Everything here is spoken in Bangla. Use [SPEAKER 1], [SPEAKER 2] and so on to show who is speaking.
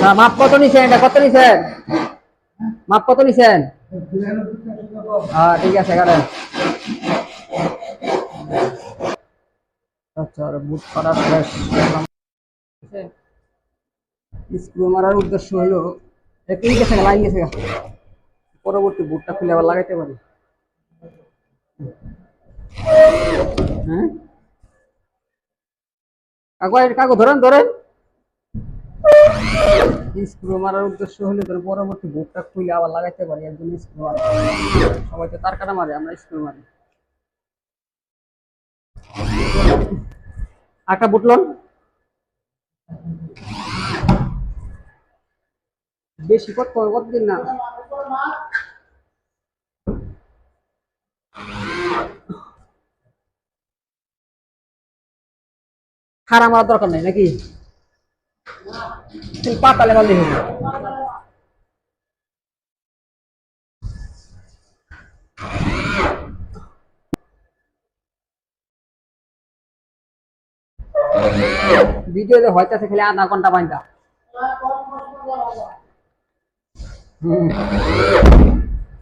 [SPEAKER 1] না, মাপ কত নিছেন? এটা কত নিছেন? মাপ কত নিছেন? হ্যাঁ, ঠিক আছে কারেন। আচ্ছা, আর বুট করা শেষ। স্ক্রু মারার উদ্দেশ্য হলো একটু গেছে গা, লাইন গেছে গা। পরবর্তী বুটটা খুলে আবার লাগাইতে পারি। হ্যাঁ, কাকু ধরেন ধরেন। স্ক্রু মারার উদ্দেশ্য হলে ধর পরবর্তী বুটটা খুলে আবার লাগাইতে পারি, একজন স্ক্রু মারে। সবাই তো তার কাটা মারে, আমরা স্ক্রু মারি। একটা বুট লন। বেশি কতদিন না। খাড়া মারার দরকার নাই নাকি? পাতালে মারলে হবে। ভিডিওতে হইতাছে খালি আধা ঘন্টা বাইন্দা।